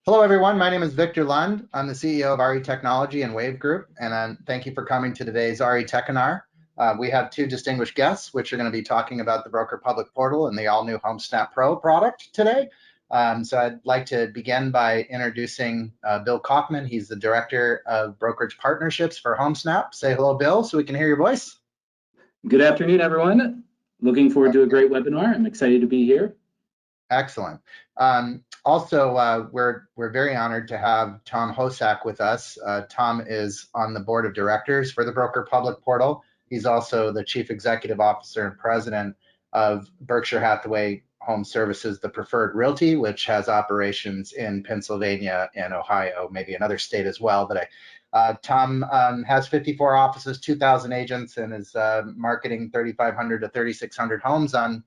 Hello, everyone. My name is Victor Lund. I'm the CEO of RE Technology and Wave Group, and thank you for coming to today's RE Techinar. We have two distinguished guests, which are going to be talking about the Broker Public Portal and the All New Homesnap Pro product today. So I'd like to begin by introducing Bill Kauffman. He's the Director of Brokerage Partnerships for Homesnap. Say hello, Bill, so we can hear your voice. Good afternoon, everyone. Looking forward to a great webinar. I'm excited to be here. Excellent. Also, we're very honored to have Tom Hosack with us. Tom is on the board of directors for the Broker Public Portal. He's also the Chief Executive Officer and President of Berkshire Hathaway HomeServices, the preferred Realty, which has operations in Pennsylvania and Ohio, maybe another state as well. But Tom has 54 offices, 2,000 agents, and is marketing 3,500 to 3,600 homes on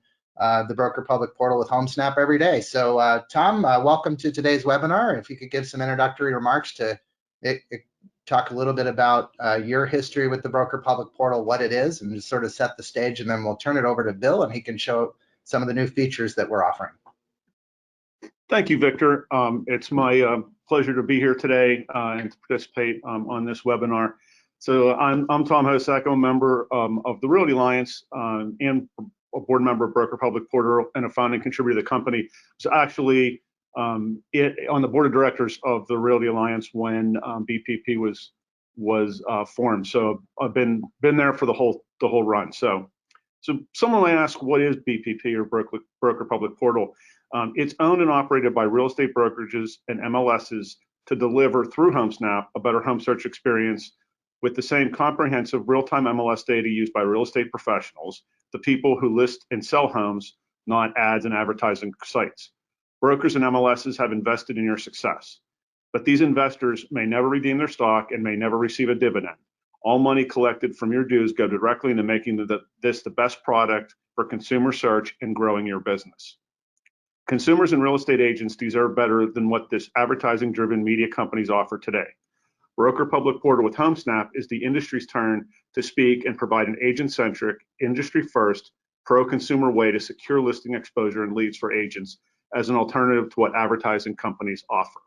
the Broker Public Portal with Homesnap every day. So Tom, welcome to today's webinar. If you could give some introductory remarks to talk a little bit about your history with the Broker Public Portal, what it is, and just sort of set the stage, and then we'll turn it over to Bill and he can show some of the new features that we're offering. Thank you, Victor. It's my pleasure to be here today and to participate on this webinar. So I'm Tom Hosack. I'm a member of the Realty Alliance and a board member of Broker Public Portal and a founding contributor to the company. So actually on the board of directors of the Realty Alliance when BPP was formed. So I've been there for the whole run. So someone might ask, what is BPP or Broker Public Portal? It's owned and operated by real estate brokerages and MLSs to deliver through Homesnap a better home search experience with the same comprehensive real-time MLS data used by real estate professionals, the people who list and sell homes, not ads and advertising sites. Brokers and MLSs have invested in your success, but these investors may never redeem their stock and may never receive a dividend. All money collected from your dues go directly into making this the best product for consumer search and growing your business. Consumers and real estate agents deserve better than what this advertising-driven media companies offer today. Broker Public Portal with Homesnap is the industry's turn to speak and provide an agent-centric, industry-first, pro-consumer way to secure listing exposure and leads for agents as an alternative to what advertising companies offer.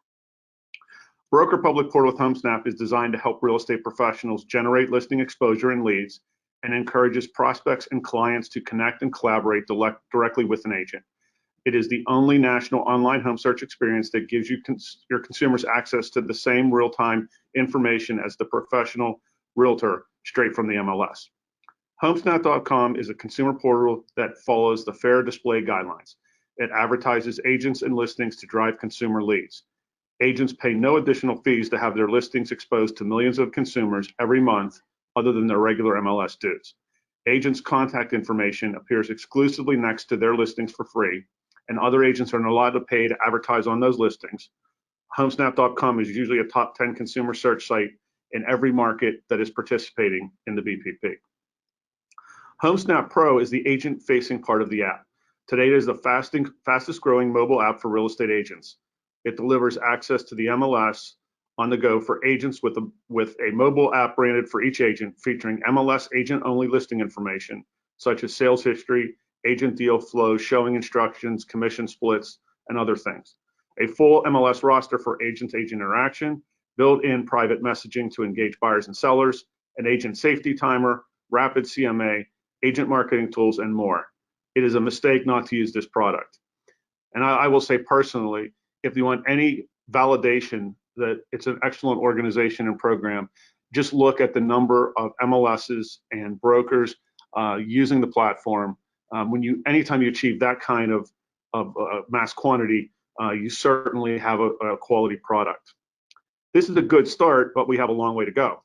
Broker Public Portal with Homesnap is designed to help real estate professionals generate listing exposure and leads and encourages prospects and clients to connect and collaborate directly with an agent. It is the only national online home search experience that gives you your consumers access to the same real-time information as the professional realtor straight from the MLS. Homesnap.com is a consumer portal that follows the fair display guidelines. It advertises agents and listings to drive consumer leads. Agents pay no additional fees to have their listings exposed to millions of consumers every month other than their regular MLS dues. Agents' contact information appears exclusively next to their listings for free, and other agents are not allowed to pay to advertise on those listings. Homesnap.com is usually a top 10 consumer search site in every market that is participating in the BPP. Homesnap Pro is the agent-facing part of the app. Today, it is the fastest growing mobile app for real estate agents. It delivers access to the MLS on the go for agents with a mobile app branded for each agent, featuring MLS agent-only listing information, such as sales history, agent deal flow, showing instructions, commission splits, and other things. A full MLS roster for agent-agent interaction, built-in private messaging to engage buyers and sellers, an agent safety timer, rapid CMA, agent marketing tools, and more. It is a mistake not to use this product. And I will say personally, if you want any validation that it's an excellent organization and program, just look at the number of MLSs and brokers using the platform. Anytime you achieve that kind of mass quantity, you certainly have a quality product. This is a good start, but we have a long way to go.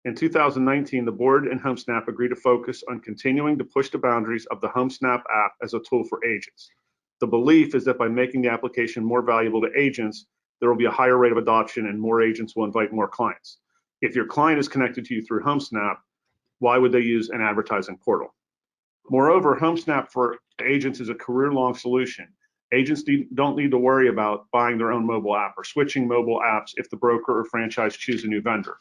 In 2019, the board and Homesnap agreed to focus on continuing to push the boundaries of the Homesnap app as a tool for agents. The belief is that by making the application more valuable to agents, there will be a higher rate of adoption and more agents will invite more clients. If your client is connected to you through Homesnap, why would they use an advertising portal? Moreover, Homesnap for agents is a career-long solution. Agents don't need to worry about buying their own mobile app or switching mobile apps if the broker or franchise choose a new vendor.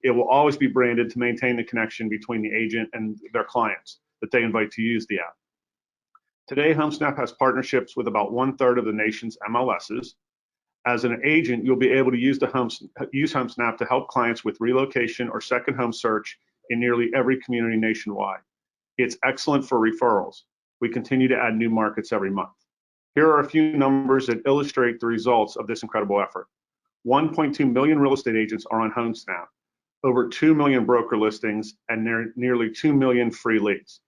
It will always be branded to maintain the connection between the agent and their clients that they invite to use the app. Today, Homesnap has partnerships with about 1/3 of the nation's MLSs. As an agent, you'll be able to use Homesnap to help clients with relocation or second home search in nearly every community nationwide. It's excellent for referrals. We continue to add new markets every month. Here are a few numbers that illustrate the results of this incredible effort. 1.2 million real estate agents are on Homesnap, over 2 million broker listings, and nearly 2 million free leads.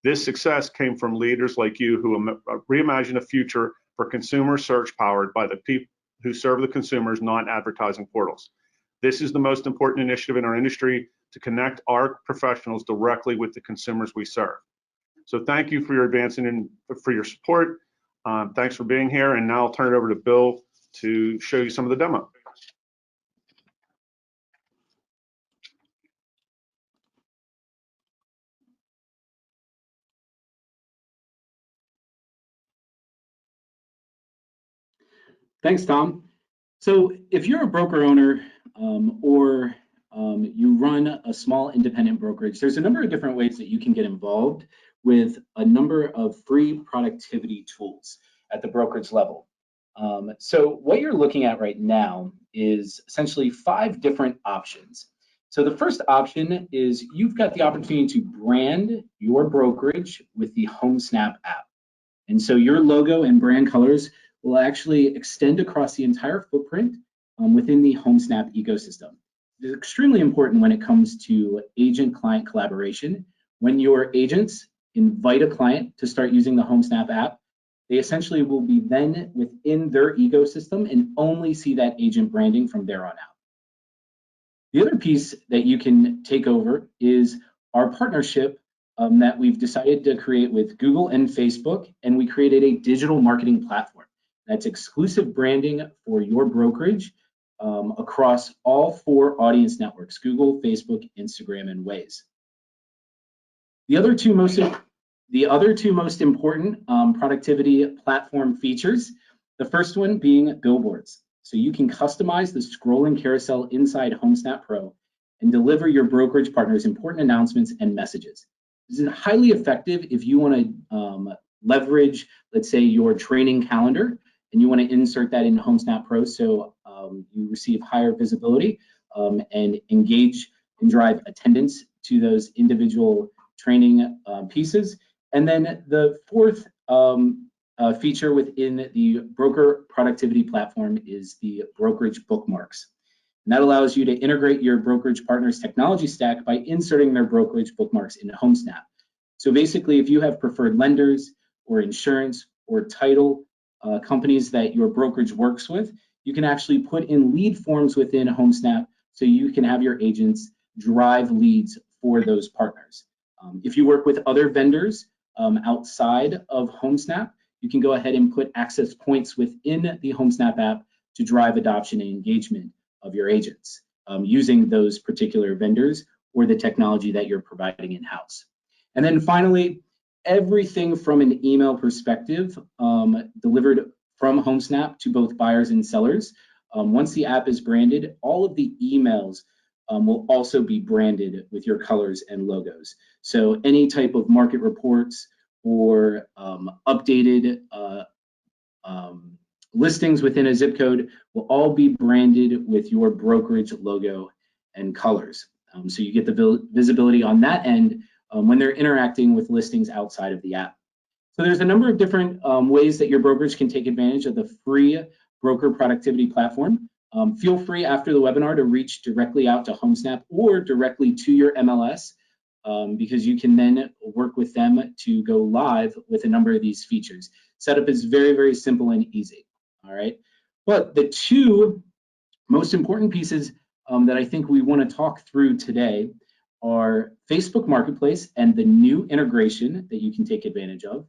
This success came from leaders like you who reimagine a future for consumer search powered by the people who serve the consumers, not advertising portals. This is the most important initiative in our industry to connect our professionals directly with the consumers we serve. So thank you for your advancing and for your support. Thanks for being here. And now I'll turn it over to Bill to show you some of the demo. Thanks, Tom. So if you're a broker owner or you run a small independent brokerage, there's a number of different ways that you can get involved with a number of free productivity tools at the brokerage level. So what you're looking at right now is essentially 5 different options. So the first option is you've got the opportunity to brand your brokerage with the Homesnap app. And so your logo and brand colors will actually extend across the entire footprint within the Homesnap ecosystem. It's extremely important when it comes to agent-client collaboration. When your agents invite a client to start using the Homesnap app, they essentially will be then within their ecosystem and only see that agent branding from there on out. The other piece that you can take over is our partnership that we've decided to create with Google and Facebook, and we created a digital marketing platform that's exclusive branding for your brokerage across all 4 audience networks: Google, Facebook, Instagram, and Waze. The other two most important productivity platform features, the first one being billboards. So you can customize the scrolling carousel inside Homesnap Pro and deliver your brokerage partners important announcements and messages. This is highly effective if you want to leverage, let's say, your training calendar, and you want to insert that into Homesnap Pro so you receive higher visibility and engage and drive attendance to those individual training pieces. And then the fourth feature within the broker productivity platform is the brokerage bookmarks. And that allows you to integrate your brokerage partner's technology stack by inserting their brokerage bookmarks into Homesnap. So basically, if you have preferred lenders or insurance or title companies that your brokerage works with, you can actually put in lead forms within Homesnap so you can have your agents drive leads for those partners. If you work with other vendors outside of Homesnap, you can go ahead and put access points within the Homesnap app to drive adoption and engagement of your agents using those particular vendors or the technology that you're providing in-house. And then finally, everything from an email perspective delivered from Homesnap to both buyers and sellers. Once the app is branded, all of the emails will also be branded with your colors and logos. So any type of market reports or updated listings within a zip code will all be branded with your brokerage logo and colors. So you get the visibility on that end when they're interacting with listings outside of the app. So there's a number of different ways that your brokerage can take advantage of the free broker productivity platform. Feel free after the webinar to reach directly out to Homesnap or directly to your MLS because you can then work with them to go live with a number of these features. Setup is very, very simple and easy, all right? But the 2 most important pieces that I think we want to talk through today are Facebook Marketplace and the new integration that you can take advantage of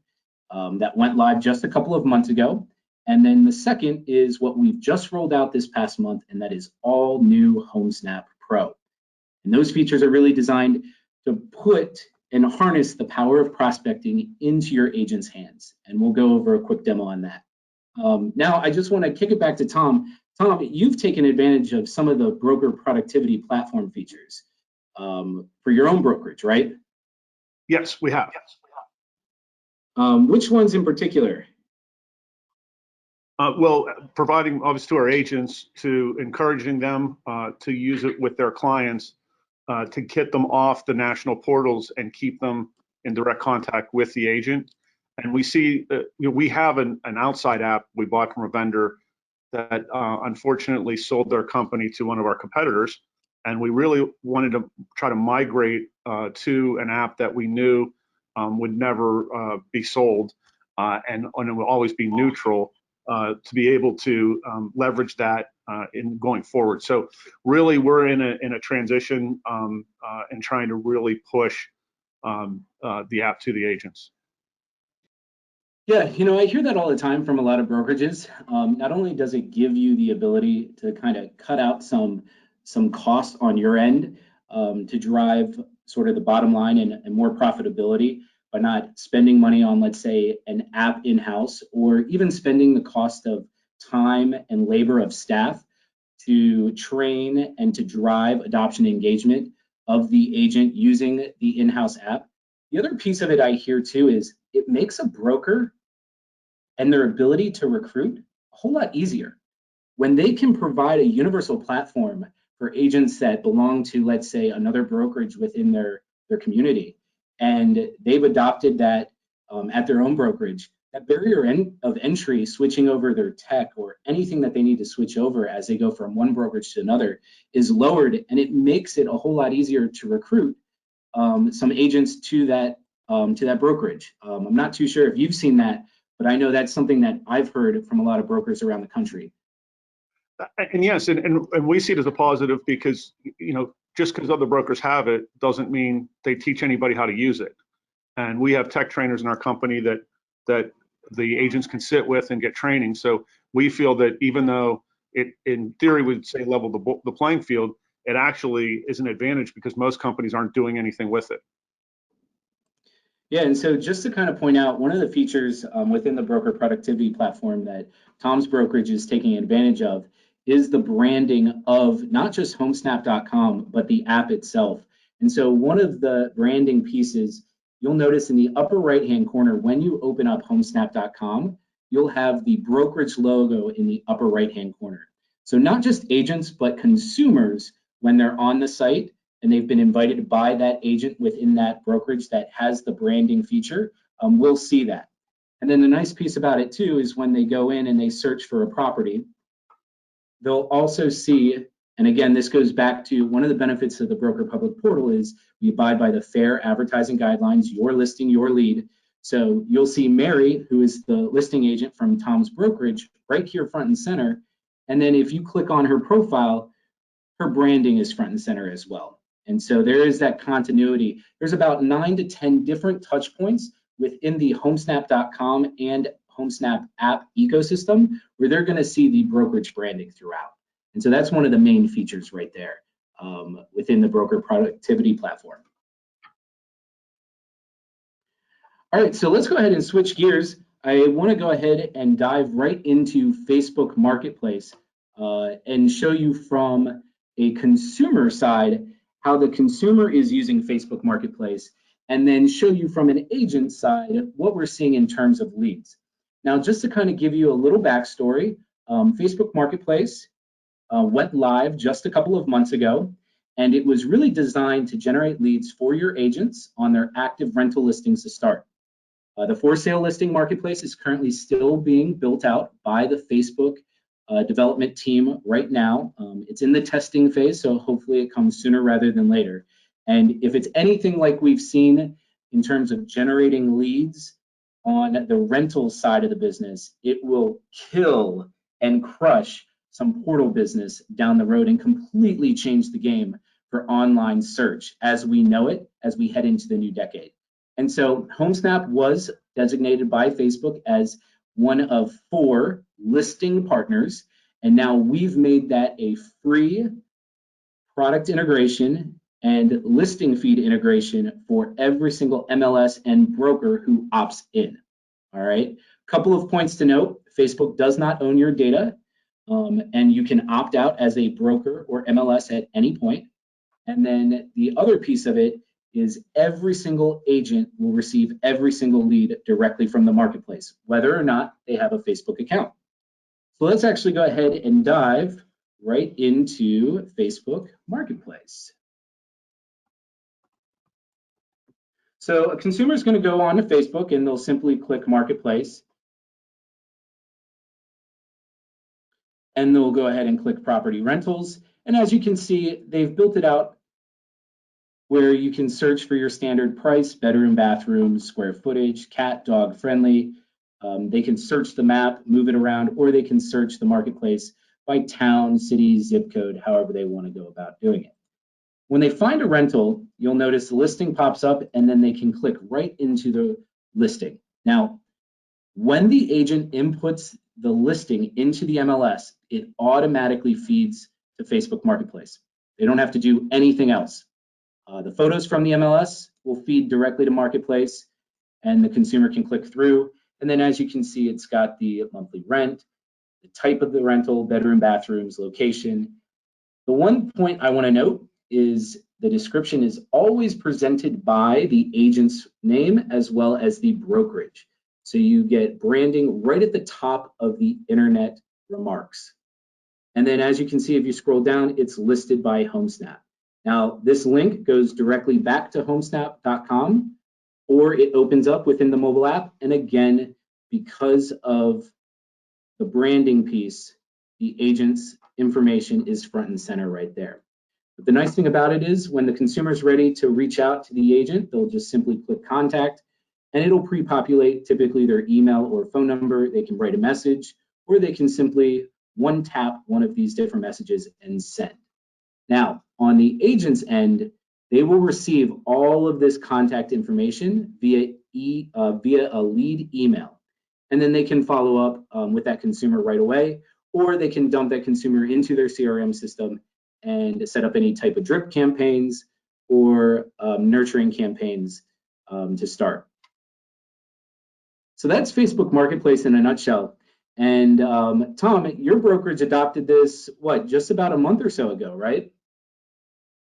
that went live just a couple of months ago. And then the second is what we've just rolled out this past month, and that is All New Homesnap Pro. And those features are really designed to put and harness the power of prospecting into your agent's hands. And we'll go over a quick demo on that. Now, I just want to kick it back to Tom. Tom, you've taken advantage of some of the broker productivity platform features for your own brokerage, right? Yes, we have. Which ones in particular? Well, providing obviously to our agents, to encouraging them to use it with their clients, to get them off the national portals and keep them in direct contact with the agent. And we see, we have an outside app we bought from a vendor that unfortunately sold their company to one of our competitors. And we really wanted to try to migrate to an app that we knew would never be sold and it will always be neutral. To be able to leverage that in going forward. So really, we're in a transition and trying to really push the app to the agents. Yeah, I hear that all the time from a lot of brokerages. Not only does it give you the ability to kind of cut out some costs on your end to drive sort of the bottom line and more profitability, by not spending money on, let's say, an app in-house, or even spending the cost of time and labor of staff to train and to drive adoption and engagement of the agent using the in-house app. The other piece of it I hear too is it makes a broker and their ability to recruit a whole lot easier. When they can provide a universal platform for agents that belong to, let's say, another brokerage within their community, and they've adopted that at their own brokerage, that barrier of entry, switching over their tech or anything that they need to switch over as they go from one brokerage to another, is lowered, and it makes it a whole lot easier to recruit some agents to that brokerage. I'm not too sure if you've seen that, but I know that's something that I've heard from a lot of brokers around the country. And yes, and we see it as a positive because, just because other brokers have it doesn't mean they teach anybody how to use it. And we have tech trainers in our company that the agents can sit with and get training. So we feel that even though it, in theory, would say level the playing field, it actually is an advantage because most companies aren't doing anything with it. Yeah, and so just to kind of point out, one of the features within the broker productivity platform that Tom's brokerage is taking advantage of is the branding of not just homesnap.com, but the app itself. And so one of the branding pieces, you'll notice in the upper right-hand corner, when you open up homesnap.com, you'll have the brokerage logo in the upper right-hand corner. So not just agents, but consumers, when they're on the site and they've been invited by that agent within that brokerage that has the branding feature, will see that. And then the nice piece about it too is when they go in and they search for a property, they'll also see, and again, this goes back to one of the benefits of the broker public portal is we abide by the fair advertising guidelines, your listing, your lead. So you'll see Mary, who is the listing agent from Tom's brokerage, right here front and center. And then if you click on her profile, her branding is front and center as well. And so there is that continuity. There's about 9 to 10 different touch points within the homesnap.com and Homesnap app ecosystem where they're going to see the brokerage branding throughout. And so that's one of the main features right there within the broker productivity platform. All right, so let's go ahead and switch gears. I want to go ahead and dive right into Facebook Marketplace and show you from a consumer side how the consumer is using Facebook Marketplace, and then show you from an agent side what we're seeing in terms of leads. Now, just to kind of give you a little backstory, Facebook Marketplace went live just a couple of months ago, and it was really designed to generate leads for your agents on their active rental listings to start. The for sale listing marketplace is currently still being built out by the Facebook development team right now. It's in the testing phase, so hopefully it comes sooner rather than later. And if it's anything like we've seen in terms of generating leads on the rental side of the business, it will kill and crush some portal business down the road and completely change the game for online search as we know it as we head into the new decade. And so Homesnap was designated by Facebook as one of 4 listing partners, and now we've made that a free product integration and listing feed integration for every single MLS and broker who opts in. All right, couple of points to note: Facebook does not own your data, and you can opt out as a broker or MLS at any point. And then the other piece of it is every single agent will receive every single lead directly from the marketplace, whether or not they have a Facebook account. So let's actually go ahead and dive right into Facebook Marketplace. So a consumer is going to go on to Facebook and they'll simply click Marketplace. And they'll go ahead and click Property Rentals. And as you can see, they've built it out where you can search for your standard price, bedroom, bathroom, square footage, cat, dog friendly. They can search the map, move it around, or they can search the marketplace by town, city, zip code, however they want to go about doing it. When they find a rental, you'll notice the listing pops up and then they can click right into the listing. Now, when the agent inputs the listing into the MLS, it automatically feeds to Facebook Marketplace. They don't have to do anything else. The photos from the MLS will feed directly to Marketplace and the consumer can click through. And then as you can see, it's got the monthly rent, the type of the rental, bedroom, bathrooms, location. The one point I want to note is the description is always presented by the agent's name as well as the brokerage. So you get branding right at the top of the internet remarks. And then as you can see, if you scroll down, it's listed by Homesnap. Now, this link goes directly back to homesnap.com, or it opens up within the mobile app. And again, because of the branding piece, the agent's information is front and center right there. But the nice thing about it is when the consumer is ready to reach out to the agent, they'll just simply click contact and it'll pre-populate typically their email or phone number. They can write a message or they can simply one tap one of these different messages and send. Now, on the agent's end, they will receive all of this contact information via a lead email. And then they can follow up with that consumer right away, or they can dump that consumer into their CRM system and set up any type of drip campaigns or nurturing campaigns to start. So that's Facebook Marketplace in a nutshell. And Tom, your brokerage adopted this, what, just about a month or so ago, right?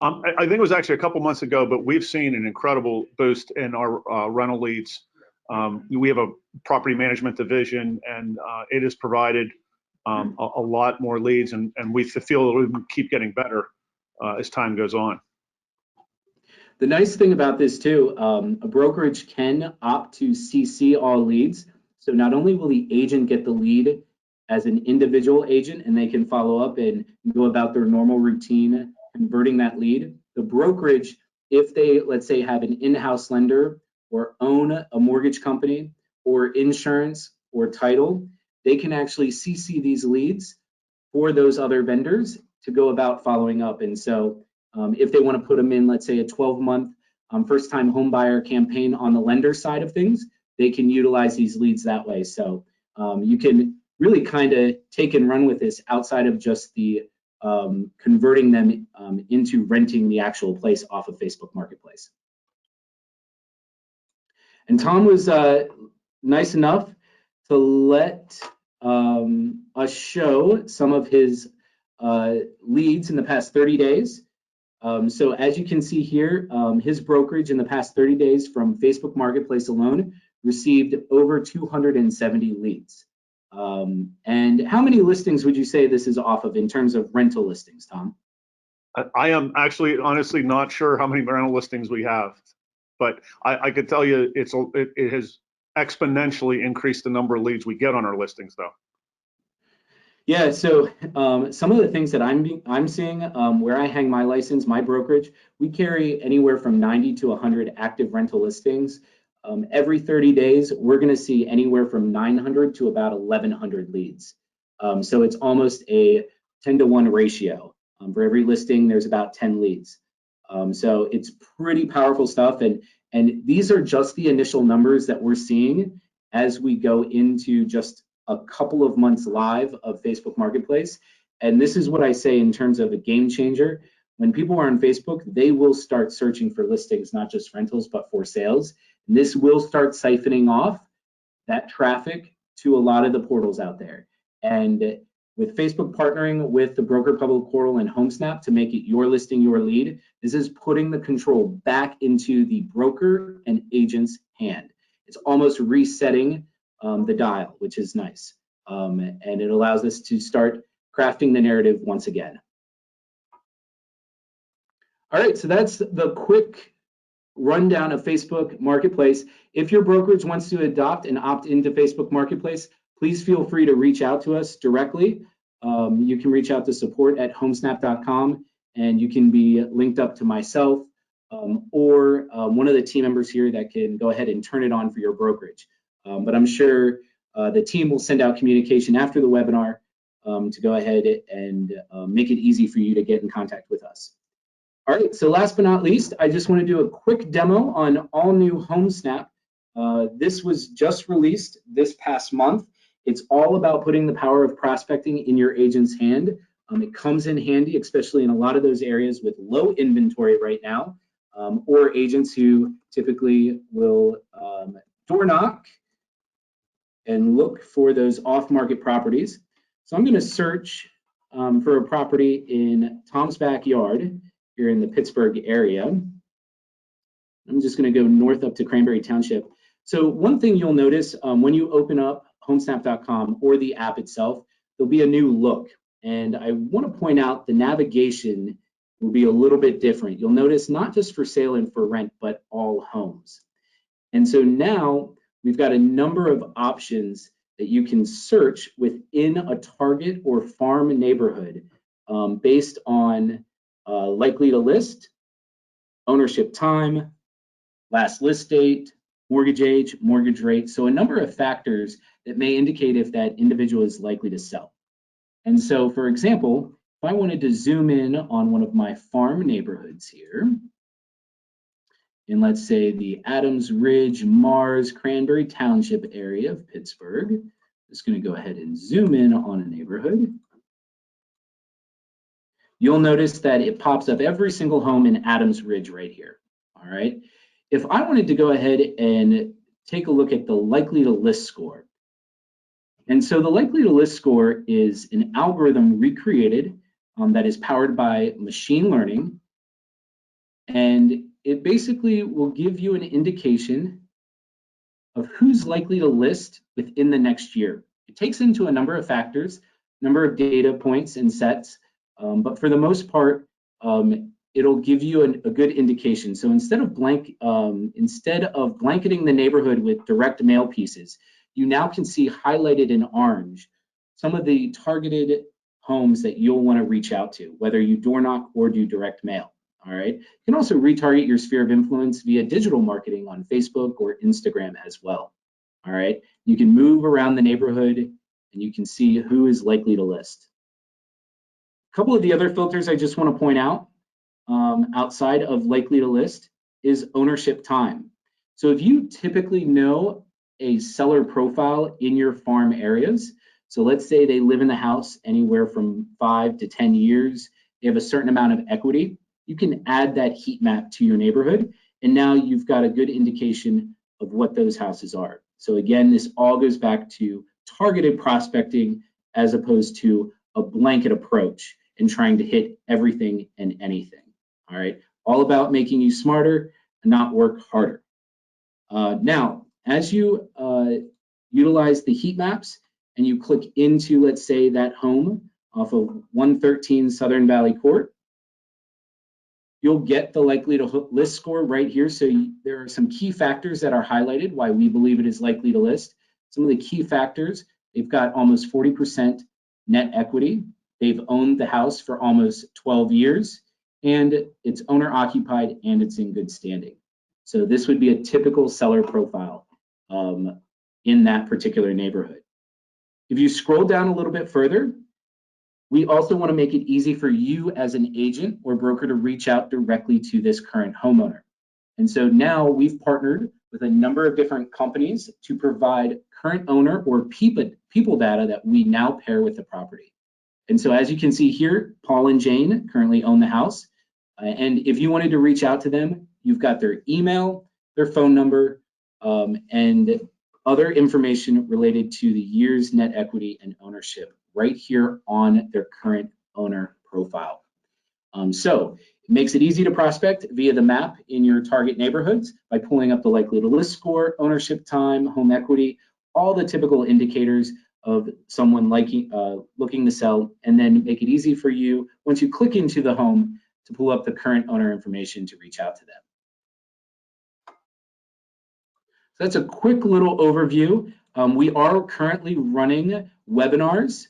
I think it was actually a couple months ago, but we've seen an incredible boost in our rental leads. We have a property management division, and it has provided a lot more leads, and we feel that we can keep getting better as time goes on. The nice thing about this too, a brokerage can opt to CC all leads. So not only will the agent get the lead as an individual agent, and they can follow up and go about their normal routine converting that lead, the brokerage, if they, let's say, have an in-house lender or own a mortgage company or insurance or title, they can actually CC these leads for those other vendors to go about following up. And so if they want to put them in, let's say, a 12-month first-time home buyer campaign on the lender side of things, they can utilize these leads that way. So you can really kind of take and run with this outside of just the converting them into renting the actual place off of Facebook Marketplace. And Tom was nice enough to let us show some of his leads in the past 30 days. So as you can see here, his brokerage in the past 30 days from Facebook Marketplace alone received over 270 leads. And how many listings would you say this is off of in terms of rental listings, Tom? I am actually honestly not sure how many rental listings we have, but I could tell you it has exponentially increased the number of leads we get on our listings, though. Yeah, so some of the things that I'm seeing where I hang my license, my brokerage, we carry anywhere from 90 to 100 active rental listings. Every 30 days, we're going to see anywhere from 900 to about 1,100 leads. So it's almost a 10-to-1 ratio. For every listing, there's about 10 leads. So it's pretty powerful stuff. And these are just the initial numbers that we're seeing as we go into just a couple of months live of Facebook Marketplace. And this is what I say in terms of a game changer. When people are on Facebook, they will start searching for listings, not just rentals, but for sales. And this will start siphoning off that traffic to a lot of the portals out there. And With Facebook partnering with the Broker Public Portal and Homesnap to make it your listing, your lead, this is putting the control back into the broker and agent's hand. It's almost resetting the dial, which is nice. And it allows us to start crafting the narrative once again. All right, so that's the quick rundown of Facebook Marketplace. If your brokerage wants to adopt and opt into Facebook Marketplace, please feel free to reach out to us directly. You can reach out to support@homesnap.com, and you can be linked up to myself or one of the team members here that can go ahead and turn it on for your brokerage. But I'm sure the team will send out communication after the webinar to go ahead and make it easy for you to get in contact with us. All right, so last but not least, I just want to do a quick demo on All New Homesnap. This was just released this past month. It's all about putting the power of prospecting in your agent's hand. It comes in handy, especially in a lot of those areas with low inventory right now, or agents who typically will door knock and look for those off-market properties. So I'm going to search for a property in Tom's backyard here in the Pittsburgh area. I'm just going to go north up to Cranberry Township. So one thing you'll notice when you open up homesnap.com or the app itself, there'll be a new look. And I want to point out the navigation will be a little bit different. You'll notice not just for sale and for rent, but all homes. And so now we've got a number of options that you can search within a target or farm neighborhood based on likely to list, ownership time, last list date, mortgage age, mortgage rate. So a number of factors that may indicate if that individual is likely to sell. And so, for example, if I wanted to zoom in on one of my farm neighborhoods here, in let's say the Adams Ridge, Mars, Cranberry Township area of Pittsburgh, I'm just going to go ahead and zoom in on a neighborhood. You'll notice that it pops up every single home in Adams Ridge right here. All right. If I wanted to go ahead and take a look at the likely to list score. And so the likely to list score is an algorithm recreated that is powered by machine learning. And it basically will give you an indication of who's likely to list within the next year. It takes into a number of factors, number of data points and sets, but for the most part, it'll give you a good indication. So instead of blanketing the neighborhood with direct mail pieces, you now can see highlighted in orange some of the targeted homes that you'll want to reach out to, whether you door knock or do direct mail. All right. You can also retarget your sphere of influence via digital marketing on Facebook or Instagram as well. All right. You can move around the neighborhood and you can see who is likely to list. A couple of the other filters I just want to point out outside of likely to list is ownership time. So if you typically know a seller profile in your farm areas, so let's say they live in the house anywhere from 5 to 10 years, they have a certain amount of equity, you can add that heat map to your neighborhood, and now you've got a good indication of what those houses are. So again, this all goes back to targeted prospecting as opposed to a blanket approach and trying to hit everything and anything. All right, all about making you smarter and not work harder. Now, as you utilize the heat maps and you click into, let's say, that home off of 113 Southern Valley Court, you'll get the likely to list score right here. So there are some key factors that are highlighted why we believe it is likely to list. Some of the key factors, they've got almost 40% net equity. They've owned the house for almost 12 years, and it's owner occupied and it's in good standing. So this would be a typical seller profile in that particular neighborhood. If you scroll down a little bit further, we also want to make it easy for you as an agent or broker to reach out directly to this current homeowner. And so now we've partnered with a number of different companies to provide current owner or people data that we now pair with the property. And so as you can see here, Paul and Jane currently own the house. And if you wanted to reach out to them, you've got their email, their phone number, and other information related to the year's net equity and ownership right here on their current owner profile. So it makes it easy to prospect via the map in your target neighborhoods by pulling up the likely to list score, ownership time, home equity, all the typical indicators of someone looking to sell, and then make it easy for you, once you click into the home, to pull up the current owner information to reach out to them. So that's a quick little overview. We are currently running webinars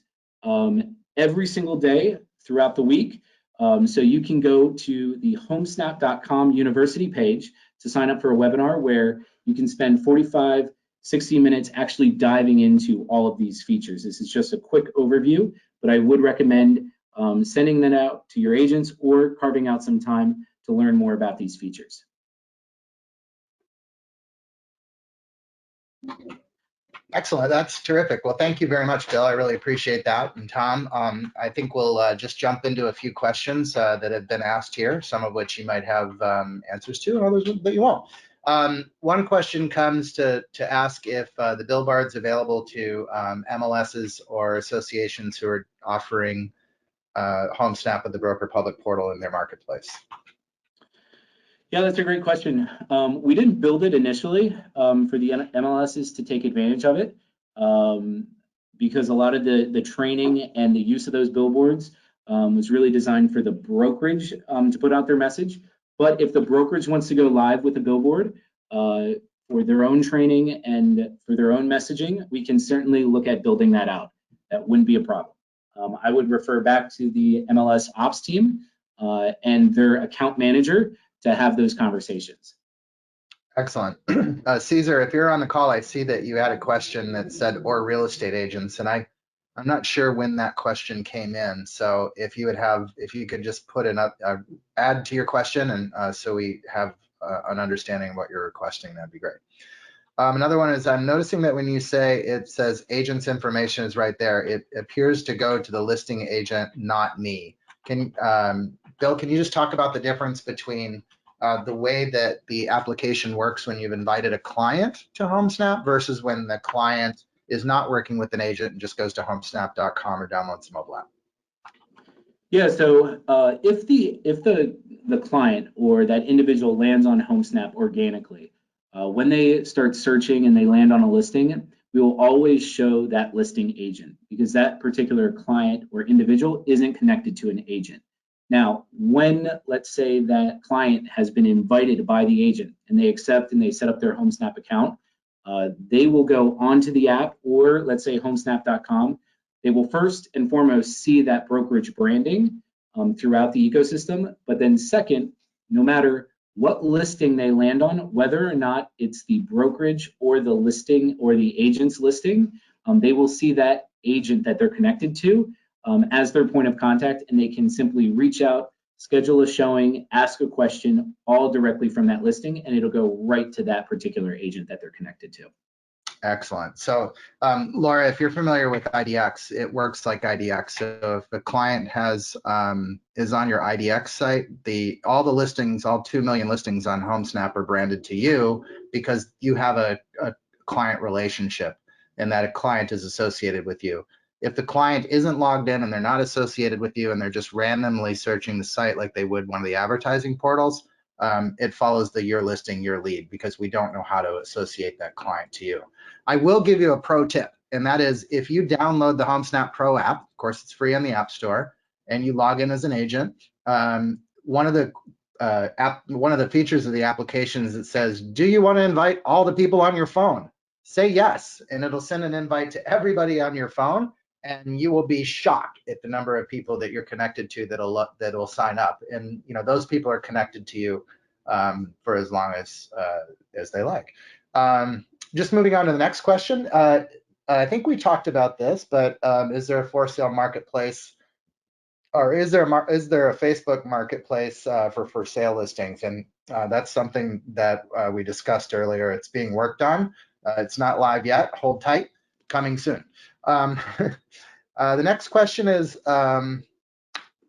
every single day throughout the week. So you can go to the homesnap.com university page to sign up for a webinar where you can spend 45, 60 minutes actually diving into all of these features. This is just a quick overview, but I would recommend sending that out to your agents or carving out some time to learn more about these features. Excellent. That's terrific. Well, thank you very much, Bill. I really appreciate that. And Tom, I think we'll just jump into a few questions that have been asked here, some of which you might have answers to, and others that you won't. One question comes to ask if the billboard's available to MLSs or associations who are offering Homesnap with the broker public portal in their marketplace. Yeah, that's a great question. We didn't build it initially for the MLSs to take advantage of it because a lot of the training and the use of those billboards was really designed for the brokerage to put out their message. But if the brokerage wants to go live with a billboard for their own training and for their own messaging, we can certainly look at building that out. That wouldn't be a problem. I would refer back to the MLS ops team and their account manager to have those conversations. Excellent. Caesar, if you're on the call, I see that you had a question that said, or real estate agents, and I'm not sure when that question came in. So if you could just put add to your question, and so we have an understanding of what you're requesting, that'd be great. Another one is, I'm noticing that when you say it says agent's information is right there, it appears to go to the listing agent, not me. Bill, can you just talk about the difference between the way that the application works when you've invited a client to Homesnap versus when the client is not working with an agent and just goes to homesnap.com or downloads the mobile app? Yeah, so if the client or that individual lands on Homesnap organically, when they start searching and they land on a listing, we will always show that listing agent because that particular client or individual isn't connected to an agent. Now, when, let's say, that client has been invited by the agent and they accept and they set up their Homesnap account, they will go onto the app or, let's say, homesnap.com. They will first and foremost see that brokerage branding throughout the ecosystem. But then second, no matter what listing they land on, whether or not it's the brokerage or the listing or the agent's listing, they will see that agent that they're connected to as their point of contact, and they can simply reach out, schedule a showing, ask a question, all directly from that listing, and it'll go right to that particular agent that they're connected to. Excellent. So, Laura, if you're familiar with IDX, it works like IDX. So if a client is on your IDX site, all the listings, all 2 million listings on Homesnap are branded to you because you have a client relationship and that a client is associated with you. If the client isn't logged in and they're not associated with you and they're just randomly searching the site like they would one of the advertising portals, it follows the your listing, your lead, because we don't know how to associate that client to you. I will give you a pro tip, and that is if you download the Homesnap Pro app, of course it's free on the App Store, and you log in as an agent, one of the features of the application is it says, do you want to invite all the people on your phone? Say yes, and it'll send an invite to everybody on your phone, and you will be shocked at the number of people that you're connected to that'll sign up. And those people are connected to you for as long as they like. Just moving on to the next question. I think we talked about this, but is there a for sale marketplace, or is there a Facebook marketplace for sale listings? And that's something that we discussed earlier. It's being worked on. It's not live yet. Hold tight. Coming soon. The next question is, can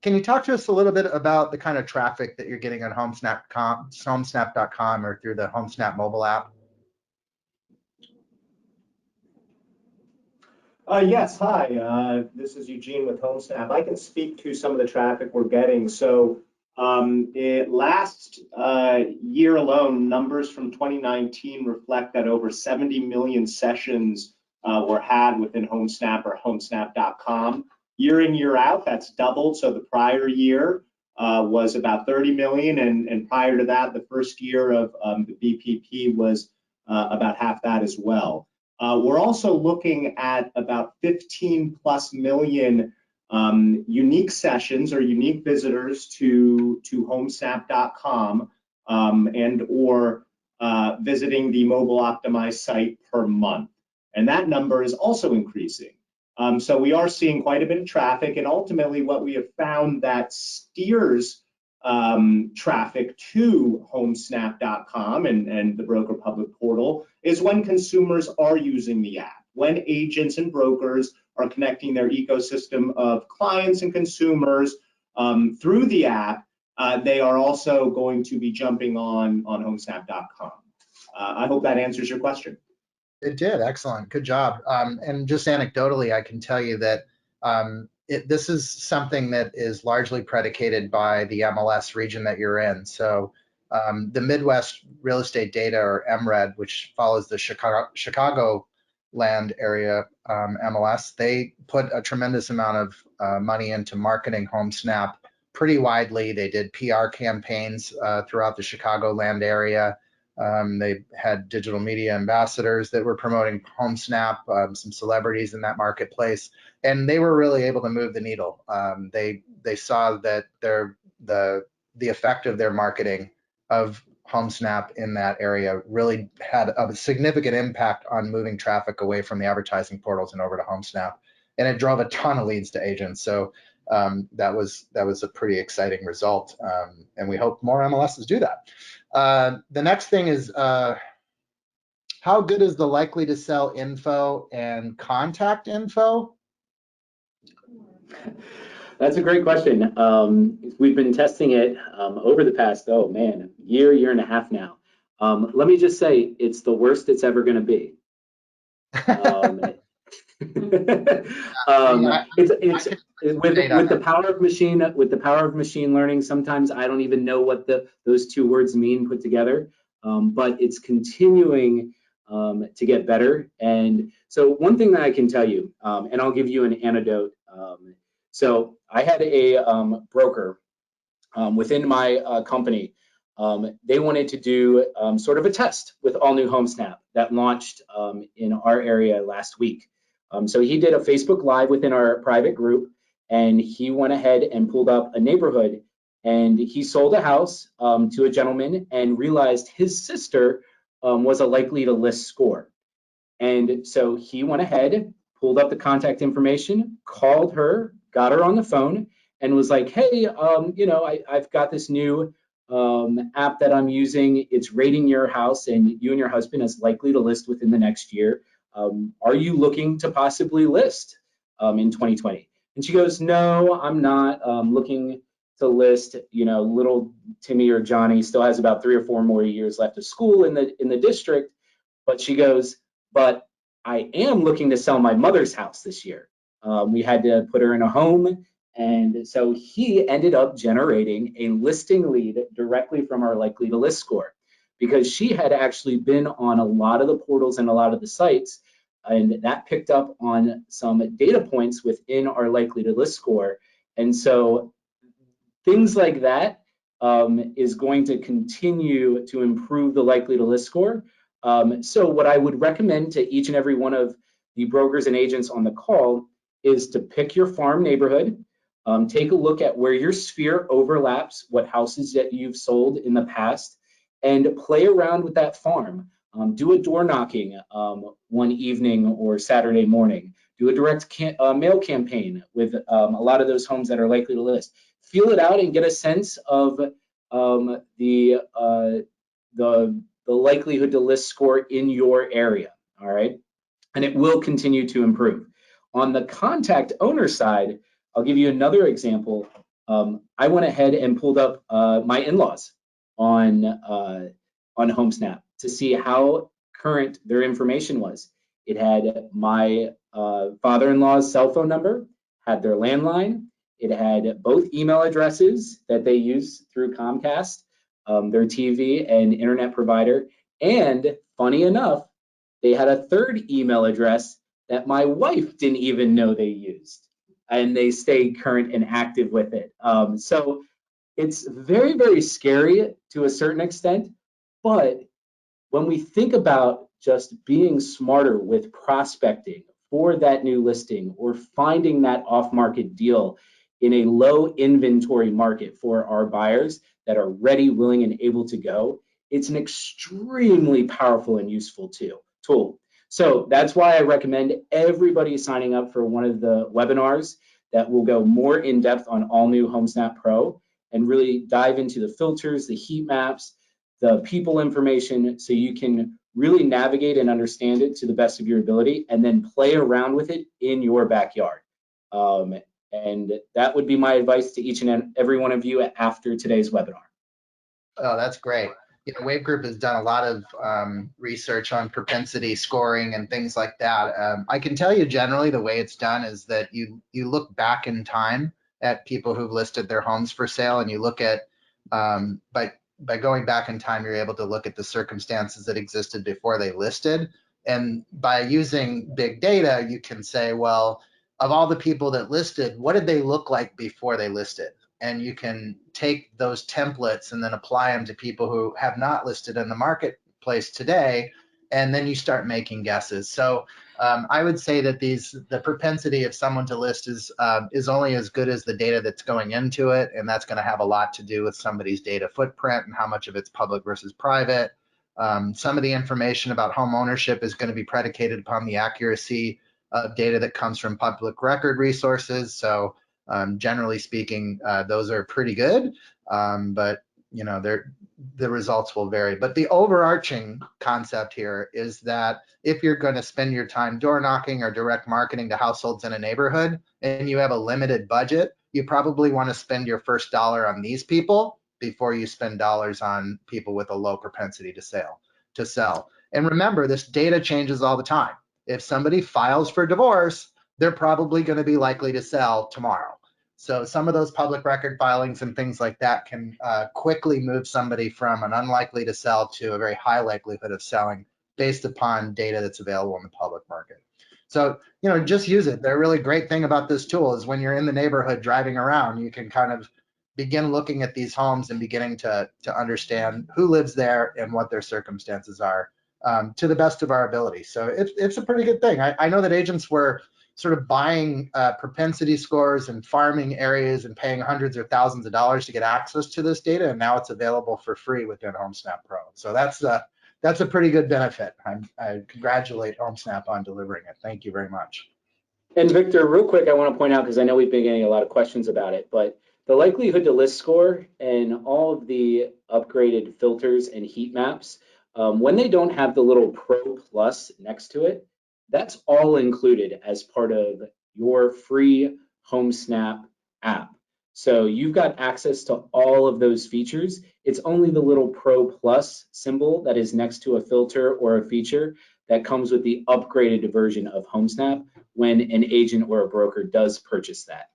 you talk to us a little bit about the kind of traffic that you're getting on homesnap.com or through the Homesnap mobile app? Yes, hi. This is Eugene with Homesnap. I can speak to some of the traffic we're getting. So, last year alone, numbers from 2019 reflect that over 70 million sessions were had within Homesnap or homesnap.com. Year in, year out, that's doubled. So the prior year was about 30 million, and prior to that, the first year of the BPP was about half that as well. We're also looking at about 15 plus million unique sessions or unique visitors to homesnap.com and or visiting the mobile optimized site per month. And that number is also increasing. So we are seeing quite a bit of traffic, and ultimately what we have found that steers traffic to homesnap.com and the broker public portal is when consumers are using the app, when agents and brokers are connecting their ecosystem of clients and consumers through the app, they are also going to be jumping on homesnap.com. I hope that answers your question. It did. Excellent. Good job. And just anecdotally, I can tell you that this is something that is largely predicated by the MLS region that you're in. So the Midwest Real Estate Data, or MRED, which follows the Chicago land area MLS, they put a tremendous amount of money into marketing Homesnap pretty widely. They did PR campaigns throughout the Chicago land area. They had digital media ambassadors that were promoting Homesnap, some celebrities in that marketplace, and they were really able to move the needle. They saw that the effect of their marketing of Homesnap in that area really had a significant impact on moving traffic away from the advertising portals and over to Homesnap, and it drove a ton of leads to agents. So that was a pretty exciting result, and we hope more MLSs do that. The next thing is, how good is the likely to sell info and contact info? That's a great question. We've been testing it over the past, year and a half now. Let me just say, it's the worst it's ever going to be. It's with the power of machine learning. Sometimes I don't even know what those two words mean put together, but it's continuing to get better. And so one thing that I can tell you, and I'll give you an anecdote. So I had a broker within my company. They wanted to do sort of a test with All New Homesnap that launched in our area last week. So he did a Facebook Live within our private group, and he went ahead and pulled up a neighborhood, and he sold a house to a gentleman and realized his sister was a likely to list score. And so he went ahead, pulled up the contact information, called her, got her on the phone, and was like, hey, I've got this new app that I'm using. It's rating your house and you and your husband as likely to list within the next year. Are you looking to possibly list in 2020? And she goes, no, I'm not looking to list. Little Timmy or Johnny still has about 3 or 4 more years left of school in the district. But she goes, but I am looking to sell my mother's house this year. We had to put her in a home. And so he ended up generating a listing lead directly from our likely to list score, because she had actually been on a lot of the portals and a lot of the sites, and that picked up on some data points within our likely to list score. And so things like that is going to continue to improve the likely to list score. So what I would recommend to each and every one of the brokers and agents on the call is to pick your farm neighborhood, take a look at where your sphere overlaps, what houses that you've sold in the past, and play around with that farm. Do a door knocking one evening or Saturday morning. Do a direct mail campaign with a lot of those homes that are likely to list. Feel it out and get a sense of the likelihood to list score in your area, all right? And it will continue to improve. On the contact owner side, I'll give you another example. I went ahead and pulled up my in-laws on Homesnap to see how current their information was. It had my father-in-law's cell phone number, had their landline, it had both email addresses that they use through Comcast, their TV and internet provider, and funny enough, they had a third email address that my wife didn't even know they used, and they stay current and active with it. So it's very, very scary to a certain extent, but when we think about just being smarter with prospecting for that new listing or finding that off-market deal in a low inventory market for our buyers that are ready, willing, and able to go, it's an extremely powerful and useful tool. So that's why I recommend everybody signing up for one of the webinars that will go more in depth on All New Homesnap Pro and really dive into the filters, the heat maps, the people information, so you can really navigate and understand it to the best of your ability and then play around with it in your backyard. And that would be my advice to each and every one of you after today's webinar. Oh, that's great. Wave Group has done a lot of research on propensity scoring and things like that. I can tell you generally the way it's done is that you look back in time at people who've listed their homes for sale, and you look at, by going back in time, you're able to look at the circumstances that existed before they listed. And by using big data, you can say, well, of all the people that listed, what did they look like before they listed? And you can take those templates and then apply them to people who have not listed in the marketplace today, and then you start making guesses. So I would say that the propensity of someone to list is only as good as the data that's going into it, and that's going to have a lot to do with somebody's data footprint and how much of it's public versus private. Some of the information about home ownership is going to be predicated upon the accuracy of data that comes from public record resources. So generally speaking, those are pretty good, but the results will vary. But the overarching concept here is that if you're going to spend your time door knocking or direct marketing to households in a neighborhood and you have a limited budget, you probably want to spend your first dollar on these people before you spend dollars on people with a low propensity to sell. And remember, this data changes all the time. If somebody files for divorce, they're probably going to be likely to sell tomorrow. So some of those public record filings and things like that can quickly move somebody from an unlikely to sell to a very high likelihood of selling based upon data that's available in the public market. So, just use it. The really great thing about this tool is when you're in the neighborhood driving around, you can kind of begin looking at these homes and beginning to understand who lives there and what their circumstances are to the best of our ability. So it's a pretty good thing. I know that agents were sort of buying propensity scores and farming areas and paying hundreds or thousands of dollars to get access to this data, and now it's available for free within Homesnap Pro. So that's a pretty good benefit. I congratulate Homesnap on delivering it. Thank you very much. And Victor, real quick, I want to point out, because I know we've been getting a lot of questions about it, but the likelihood to list score and all of the upgraded filters and heat maps, when they don't have the little Pro Plus next to it, that's all included as part of your free Homesnap app. So you've got access to all of those features. It's only the little Pro Plus symbol that is next to a filter or a feature that comes with the upgraded version of Homesnap when an agent or a broker does purchase that.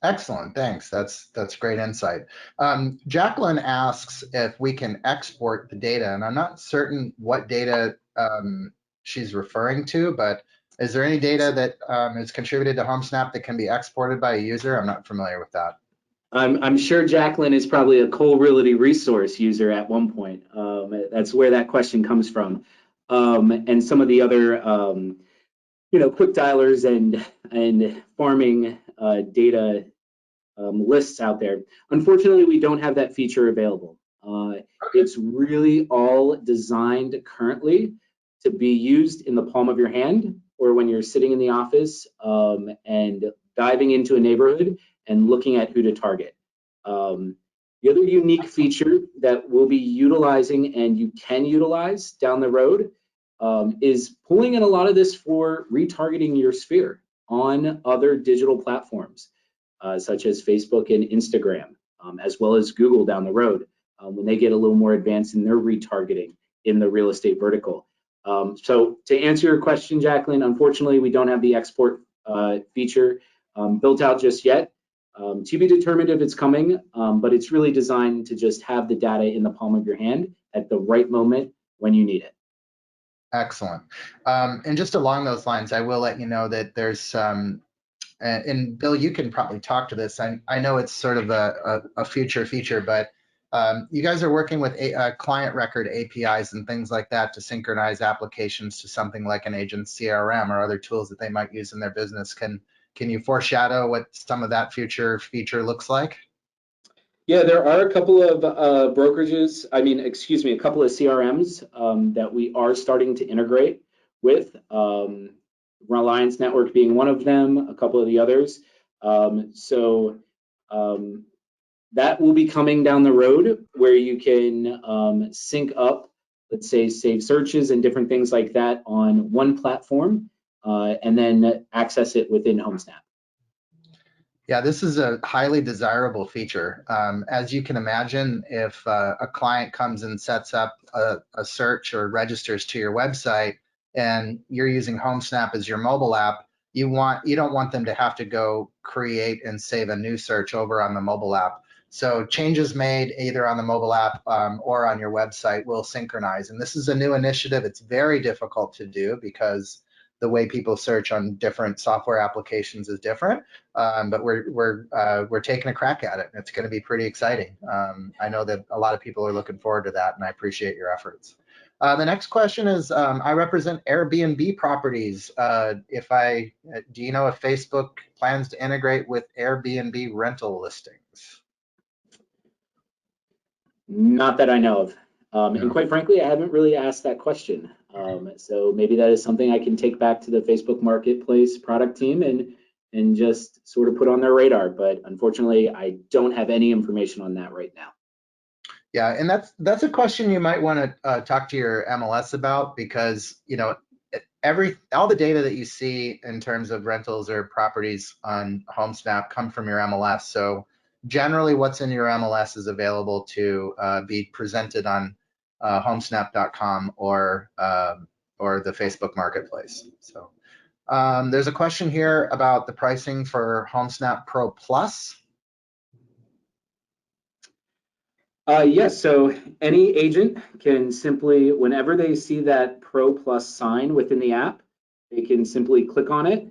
Excellent, thanks. That's great insight. Jacqueline asks if we can export the data, and I'm not certain what data she's referring to, but is there any data that is contributed to Homesnap that can be exported by a user? I'm not familiar with that. I'm sure Jacqueline is probably a Cole Realty resource user at one point. That's where that question comes from. And some of the other quick dialers and farming data lists out there. Unfortunately, we don't have that feature available. It's really all designed currently to be used in the palm of your hand or when you're sitting in the office and diving into a neighborhood and looking at who to target. The other unique feature that we'll be utilizing and you can utilize down the road is pulling in a lot of this for retargeting your sphere on other digital platforms, such as Facebook and Instagram, as well as Google down the road, when they get a little more advanced in their retargeting in the real estate vertical. So to answer your question, Jacqueline, unfortunately, we don't have the export feature built out just yet. To be determined if it's coming, but it's really designed to just have the data in the palm of your hand at the right moment when you need it. Excellent. And just along those lines, I will let you know that there's some, and Bill, you can probably talk to this. I know it's sort of a future feature, but you guys are working with client record APIs and things like that to synchronize applications to something like an agent CRM or other tools that they might use in their business. Can you foreshadow what some of that future feature looks like? Yeah, there are a couple of brokerages, a couple of CRMs that we are starting to integrate with, Reliance Network being one of them, a couple of the others. That will be coming down the road where you can sync up, let's say, save searches and different things like that on one platform, and then access it within Homesnap. Yeah, this is a highly desirable feature. As you can imagine, if a client comes and sets up a search or registers to your website and you're using Homesnap as your mobile app, you don't want them to have to go create and save a new search over on the mobile app. So changes made either on the mobile app or on your website will synchronize. And this is a new initiative. It's very difficult to do because the way people search on different software applications is different, but we're taking a crack at it. It's going to be pretty exciting. I know that a lot of people are looking forward to that, and I appreciate your efforts. The next question is, I represent Airbnb properties. Do you know if Facebook plans to integrate with Airbnb rental listings? Not that I know of. No. And quite frankly, I haven't really asked that question. So maybe that is something I can take back to the Facebook Marketplace product team and just sort of put on their radar. But unfortunately, I don't have any information on that right now. Yeah, and that's a question you might want to talk to your MLS about, because all the data that you see in terms of rentals or properties on Homesnap come from your MLS. So generally, what's in your MLS is available to be presented on homesnap.com or the Facebook Marketplace. So there's a question here about the pricing for Homesnap Pro Plus. Yes, so any agent can simply, whenever they see that Pro Plus sign within the app, they can simply click on it,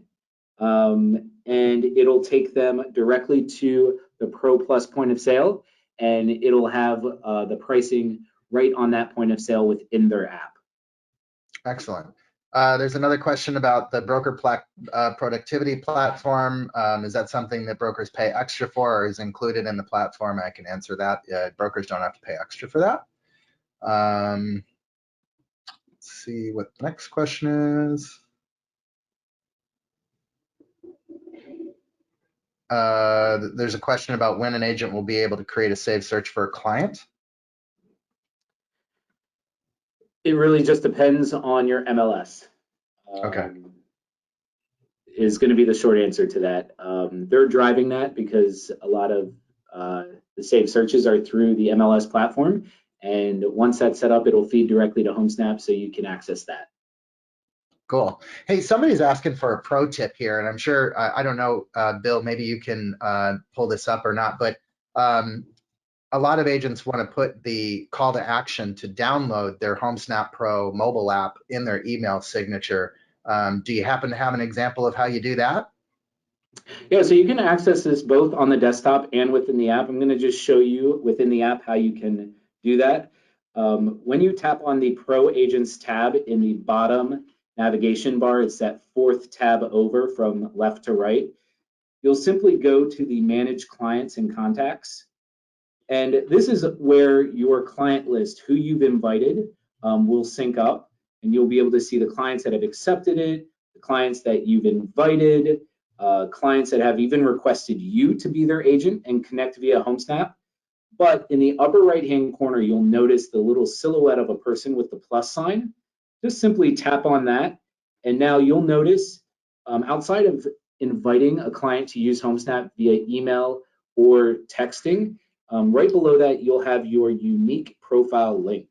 and it'll take them directly to the Pro Plus point of sale, and it'll have the pricing right on that point of sale within their app. Excellent. There's another question about the broker productivity platform. Is that something that brokers pay extra for, or is included in the platform? I can answer that. Brokers don't have to pay extra for that. Let's see what the next question is. There's a question about when an agent will be able to create a saved search for a client. It really just depends on your MLS. Okay. Is going to be the short answer to that. They're driving that because a lot of the saved searches are through the MLS platform. And once that's set up, it'll feed directly to Homesnap so you can access that. Cool. Hey, somebody's asking for a pro tip here, and I'm sure, I don't know, Bill, maybe you can pull this up or not, but a lot of agents want to put the call to action to download their Homesnap Pro mobile app in their email signature. Do you happen to have an example of how you do that? Yeah, so you can access this both on the desktop and within the app. I'm going to just show you within the app how you can do that. When you tap on the Pro Agents tab in the bottom navigation bar, it's that fourth tab over from left to right. You'll simply go to the Manage Clients and Contacts. And this is where your client list, who you've invited, will sync up, and you'll be able to see the clients that have accepted it, the clients that you've invited, clients that have even requested you to be their agent and connect via Homesnap. But in the upper right-hand corner, you'll notice the little silhouette of a person with the plus sign. Just simply tap on that, and now you'll notice outside of inviting a client to use Homesnap via email or texting, right below that, you'll have your unique profile link.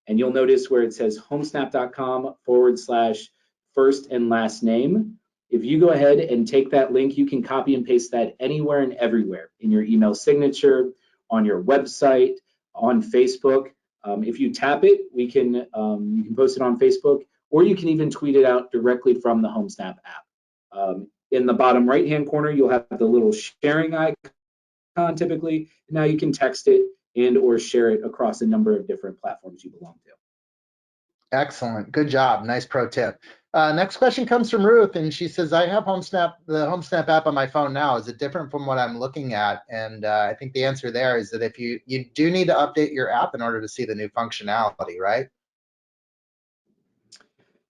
and you'll notice where it says homesnap.com/first and last name. If you go ahead and take that link, you can copy and paste that anywhere and everywhere, in your email signature, on your website, on Facebook. If you tap it, you can post it on Facebook, or you can even tweet it out directly from the Homesnap app. In the bottom right-hand corner, you'll have the little sharing icon typically. Now you can text it and or share it across a number of different platforms you belong to. Excellent. Good job. Nice pro tip. Next question comes from Ruth, and she says, I have the Homesnap app on my phone now. Is it different from what I'm looking at? And I think the answer there is that if you do need to update your app in order to see the new functionality, right?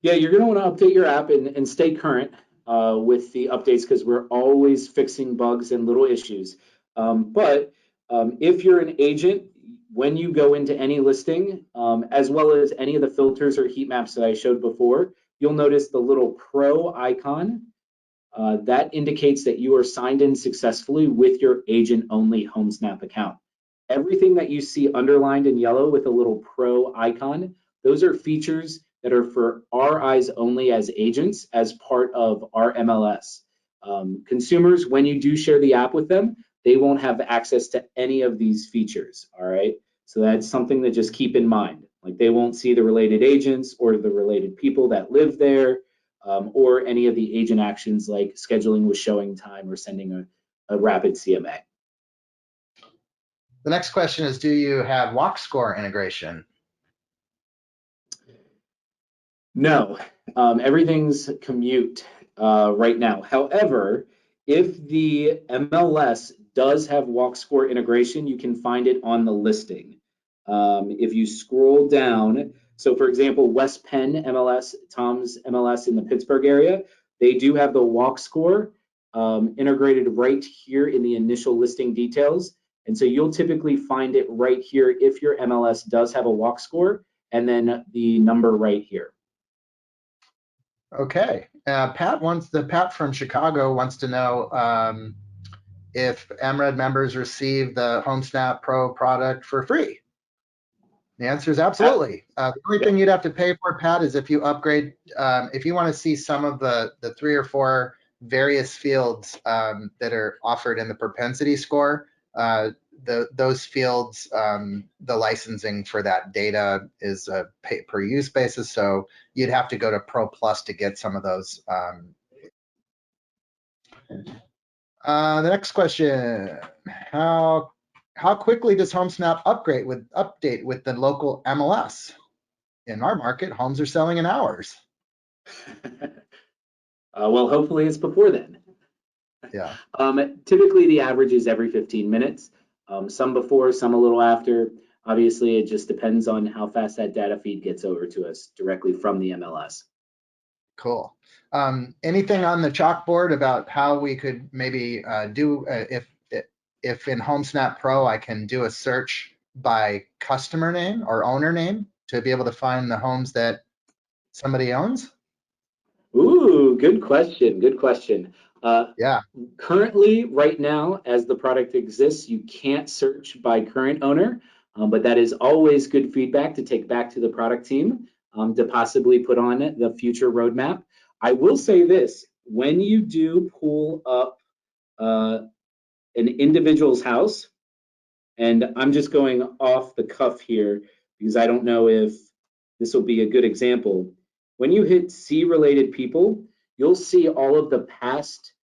Yeah, you're going to want to update your app and stay current with the updates, because we're always fixing bugs and little issues. But if you're an agent, when you go into any listing, as well as any of the filters or heat maps that I showed before, you'll notice the little Pro icon. That indicates that you are signed in successfully with your agent-only Homesnap account. Everything that you see underlined in yellow with a little Pro icon, those are features that are for our eyes only as agents, as part of our MLS. Consumers, when you do share the app with them, they won't have access to any of these features, all right? So that's something to just keep in mind. Like, they won't see the related agents or the related people that live there, or any of the agent actions like scheduling with showing time or sending a rapid CMA. The next question is, do you have walk score integration? No, everything's commute right now. However, if the MLS does have walk score integration, you can find it on the listing. If you scroll down, so for example, West Penn MLS, Tom's MLS in the Pittsburgh area, they do have the walk score integrated right here in the initial listing details. And so you'll typically find it right here if your MLS does have a walk score, and then the number right here. Okay. Pat from Chicago wants to know if MRED members receive the Homesnap Pro product for free. The answer is absolutely. The only thing you'd have to pay for, Pat, is if you upgrade, if you want to see some of the 3 or 4 various fields that are offered in the propensity score, those fields, the licensing for that data is a pay per use basis. So you'd have to go to Pro Plus to get some of those. The next question, how quickly does Homesnap update with the local MLS? In our market, homes are selling in hours. Well, hopefully it's before then. Yeah. Typically the average is every 15 minutes. Some before, some a little after. Obviously, it just depends on how fast that data feed gets over to us directly from the MLS. Cool. Anything on the chalkboard about how we could maybe do, if in Homesnap Pro I can do a search by customer name or owner name to be able to find the homes that somebody owns? Ooh, good question. Good question. Yeah. Currently, right now, as the product exists, you can't search by current owner, but that is always good feedback to take back to the product team to possibly put on the future roadmap. I will say this, when you do pull up an individual's house, and I'm just going off the cuff here because I don't know if this will be a good example. When you hit see related people, you'll see all of the past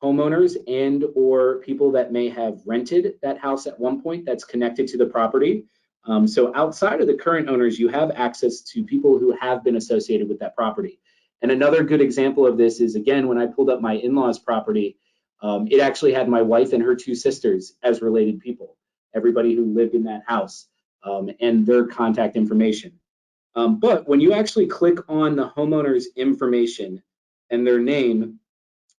homeowners and or people that may have rented that house at one point that's connected to the property. So outside of the current owners, you have access to people who have been associated with that property. And another good example of this is, again, when I pulled up my in-laws property, it actually had my wife and her 2 sisters as related people, everybody who lived in that house, and their contact information. But when you actually click on the homeowner's information and their name,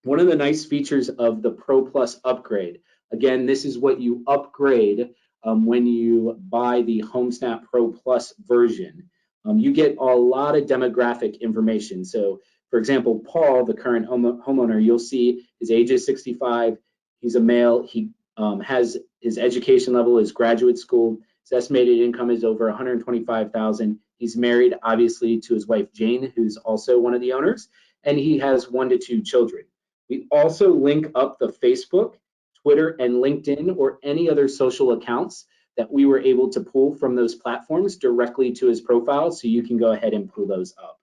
one of the nice features of the Pro Plus upgrade, again, this is what you upgrade when you buy the Homesnap Pro Plus version. You get a lot of demographic information. So, for example, Paul, the current homeowner, you'll see his age is 65. He's a male. He has his education level is graduate school. His estimated income is over $125,000. He's married, obviously, to his wife, Jane, who's also one of the owners, and he has 1 to 2 children. We also link up the Facebook, Twitter, and LinkedIn, or any other social accounts that we were able to pull from those platforms directly to his profile, so you can go ahead and pull those up.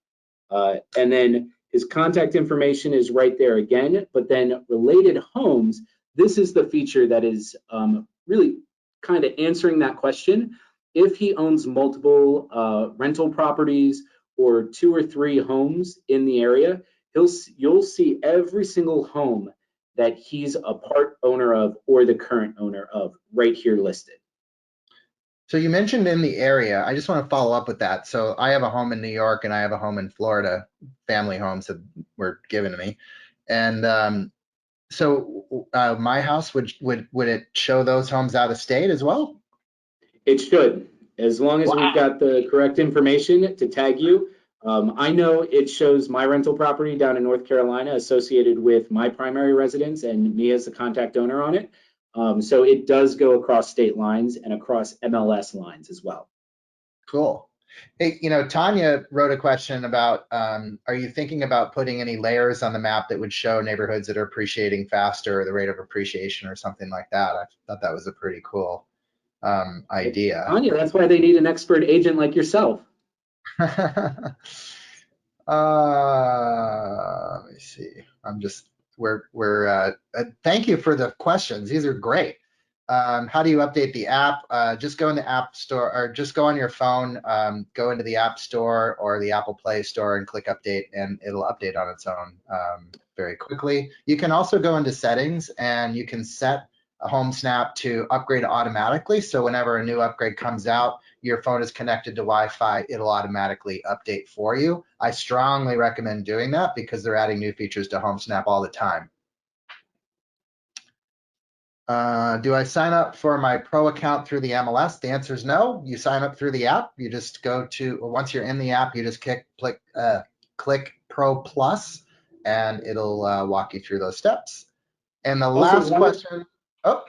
And then his contact information is right there again, but then related homes, this is the feature that is really kind of answering that question. If he owns multiple rental properties or 2 or 3 homes in the area, you'll see every single home that he's a part owner of or the current owner of right here listed. So you mentioned in the area, I just want to follow up with that. So I have a home in New York and I have a home in Florida, family homes that were given to me. And so my house, would it show those homes out of state as well? It should, as long as we've got the correct information to tag you. I know it shows my rental property down in North Carolina associated with my primary residence and me as the contact owner on it. So it does go across state lines and across MLS lines as well. Cool. Hey, Tanya wrote a question about, are you thinking about putting any layers on the map that would show neighborhoods that are appreciating faster or the rate of appreciation or something like that? I thought that was a pretty cool idea. Tanya, that's why they need an expert agent like yourself. Let me see. Thank you for the questions. These are great. How do you update the app? Just go in the App Store, or just go on your phone, go into the App Store or the Apple Play Store and click update, and it'll update on its own very quickly. You can also go into settings and you can set a Homesnap to upgrade automatically. So whenever a new upgrade comes out, your phone is connected to Wi-Fi, it'll automatically update for you. I strongly recommend doing that because they're adding new features to Homesnap all the time. Do I sign up for my Pro account through the MLS? The answer is no. You sign up through the app. You just go to, once you're in the app, you just click Pro Plus, and it'll walk you through those steps. And the last question. Oh.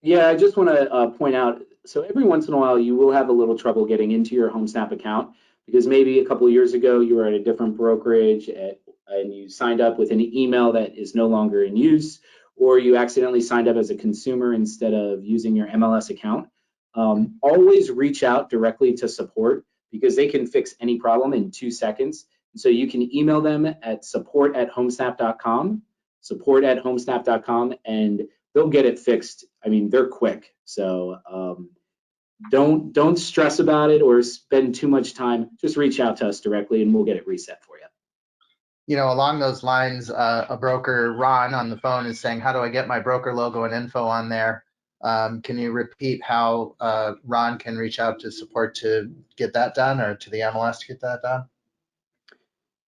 Yeah, I just want to point out, so every once in a while you will have a little trouble getting into your Homesnap account because maybe a couple of years ago you were at a different brokerage and you signed up with an email that is no longer in use, or you accidentally signed up as a consumer instead of using your MLS account. Always reach out directly to support because they can fix any problem in 2 seconds. So you can email them at support@homesnap.com, and they'll get it fixed. I mean, they're quick. So don't stress about it or spend too much time. Just reach out to us directly and we'll get it reset for you. Along those lines, a broker, Ron, on the phone is saying, how do I get my broker logo and info on there? Can you repeat how Ron can reach out to support to get that done, or to the MLS to get that done?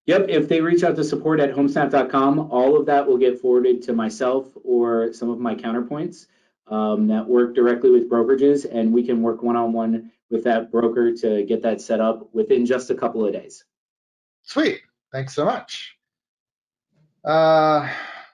Yep, if they reach out to support@homesnap.com, all of that will get forwarded to myself or some of my counterpoints that work directly with brokerages, and we can work one-on-one with that broker to get that set up within just a couple of days. Sweet, thanks so much.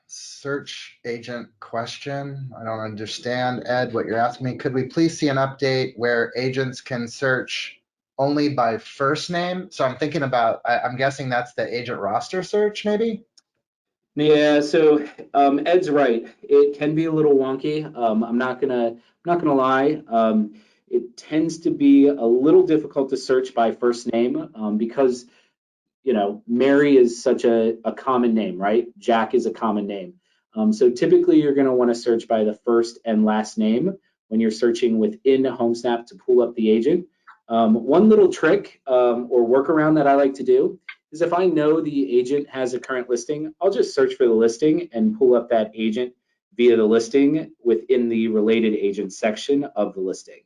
Search agent question. I don't understand, Ed, what you're asking me. Could we please see an update where agents can search only by first name? So I'm thinking about, I'm guessing that's the agent roster search, maybe? Yeah, so Ed's right. It can be a little wonky. I'm not gonna lie. It tends to be a little difficult to search by first name because Mary is such a common name, right? Jack is a common name. So typically you're going to want to search by the first and last name when you're searching within Homesnap to pull up the agent. One little trick or workaround that I like to do is if I know the agent has a current listing, I'll just search for the listing and pull up that agent via the listing within the related agent section of the listing.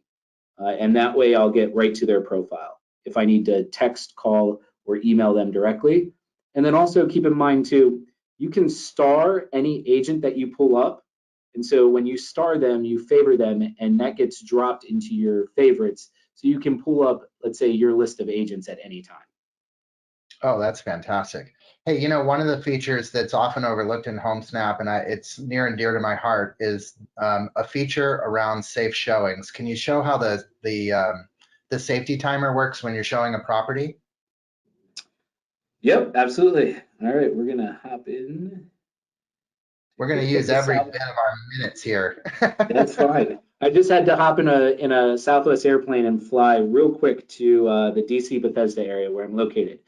And that way I'll get right to their profile if I need to text, call, or email them directly. And then also keep in mind too, you can star any agent that you pull up. And so when you star them, you favor them, and that gets dropped into your favorites. So you can pull up, let's say, your list of agents at any time. Oh, that's fantastic. Hey, one of the features that's often overlooked in Homesnap, and it's near and dear to my heart, is a feature around safe showings. Can you show how the the safety timer works when you're showing a property? Yep, absolutely. All right, we're gonna hop in. We're going to use every bit of our minutes here. That's fine. I just had to hop in a Southwest airplane and fly real quick to the DC Bethesda area where I'm located.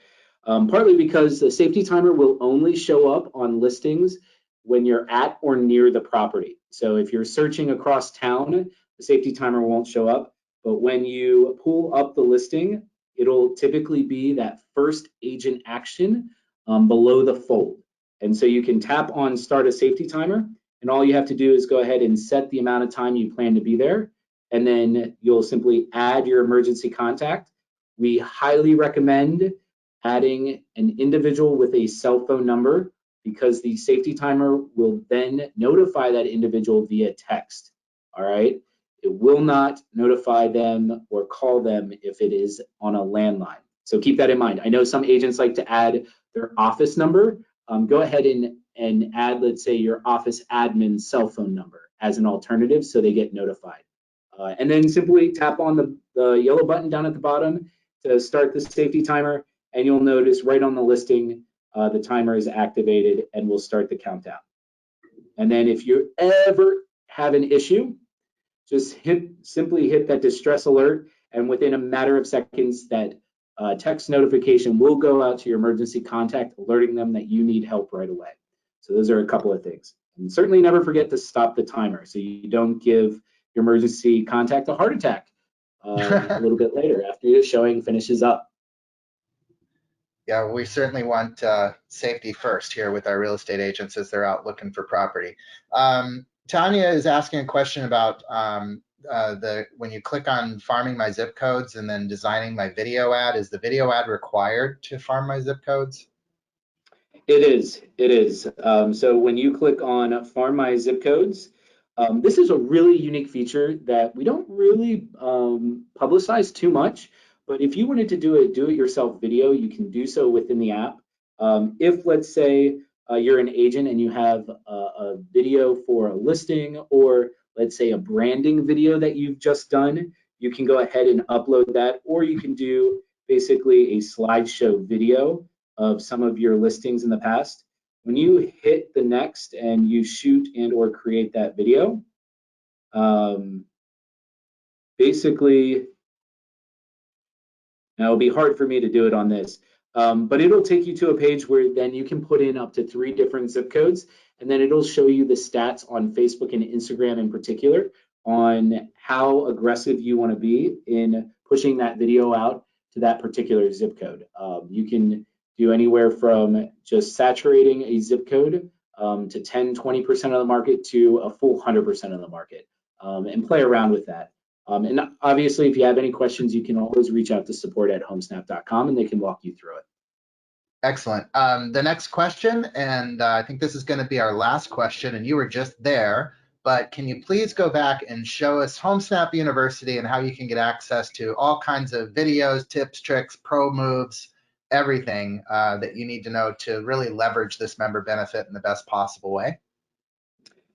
Partly because the safety timer will only show up on listings when you're at or near the property. So if you're searching across town, the safety timer won't show up. But when you pull up the listing, it'll typically be that first agent action below the fold. And so you can tap on start a safety timer, and all you have to do is go ahead and set the amount of time you plan to be there. And then you'll simply add your emergency contact. We highly recommend adding an individual with a cell phone number because the safety timer will then notify that individual via text. All right. It will not notify them or call them if it is on a landline. So keep that in mind. I know some agents like to add their office number. Go ahead and add, let's say, your office admin cell phone number as an alternative so they get notified. And then simply tap on the yellow button down at the bottom to start the safety timer, and you'll notice right on the listing, the timer is activated and will start the countdown. And then if you ever have an issue, just simply hit that distress alert, and within a matter of seconds, that text notification will go out to your emergency contact, alerting them that you need help right away. So those are a couple of things. And certainly never forget to stop the timer so you don't give your emergency contact a heart attack a little bit later after your showing finishes up. Yeah, we certainly want safety first here with our real estate agents as they're out looking for property. Tanya is asking a question about when you click on farming my zip codes and then designing my video ad, is the video ad required to farm my zip codes? It is. So when you click on farm my zip codes, this is a really unique feature that we don't really publicize too much, but if you wanted to do a do-it-yourself video, you can do so within the app. If, let's say, you're an agent and you have a video for a listing, or let's say a branding video that you've just done, you can go ahead and upload that, or you can do basically a slideshow video of some of your listings in the past. When you hit the next and you shoot and or create that video, basically, now it'll be hard for me to do it on this, but it'll take you to a page where then you can put in up to 3 different zip codes, and then it'll show you the stats on Facebook and Instagram in particular on how aggressive you want to be in pushing that video out to that particular zip code. You can do anywhere from just saturating a zip code to 10, 20% of the market to a full 100% of the market, and play around with that. And obviously, if you have any questions, you can always reach out to support@homesnap.com and they can walk you through it. Excellent. The next question, and I think this is going to be our last question, and you were just there, but can you please go back and show us Homesnap University and how you can get access to all kinds of videos, tips, tricks, pro moves, everything that you need to know to really leverage this member benefit in the best possible way?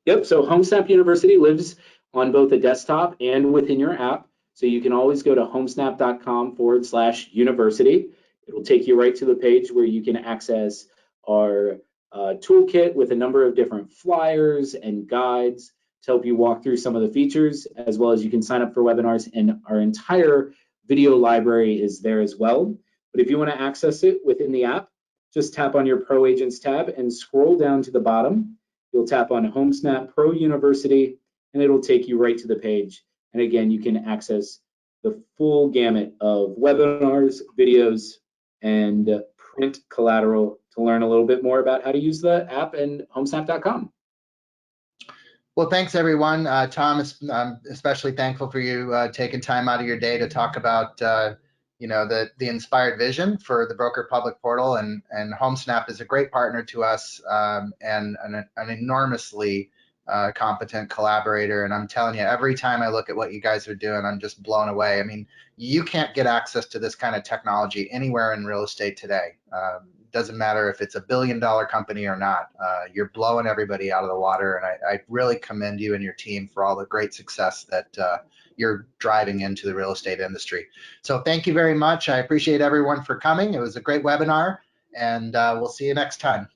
Yep, so Homesnap University lives on both a desktop and within your app. So you can always go to homesnap.com/university. It'll take you right to the page where you can access our toolkit with a number of different flyers and guides to help you walk through some of the features, as well as you can sign up for webinars, and our entire video library is there as well. But if you want to access it within the app, just tap on your Pro Agents tab and scroll down to the bottom. You'll tap on Homesnap Pro University, and it'll take you right to the page. And again, you can access the full gamut of webinars, videos, and print collateral to learn a little bit more about how to use the app and homesnap.com. Well, thanks everyone. Tom, I'm especially thankful for you taking time out of your day to talk about the inspired vision for the Broker Public Portal, and Homesnap is a great partner to us and an enormously competent collaborator. And I'm telling you, every time I look at what you guys are doing, I'm just blown away. I mean, you can't get access to this kind of technology anywhere in real estate today. Doesn't matter if it's $1 billion company or not. You're blowing everybody out of the water, and I really commend you and your team for all the great success that you're driving into the real estate industry. So thank you very much. I appreciate everyone for coming. It was a great webinar, and we'll see you next time.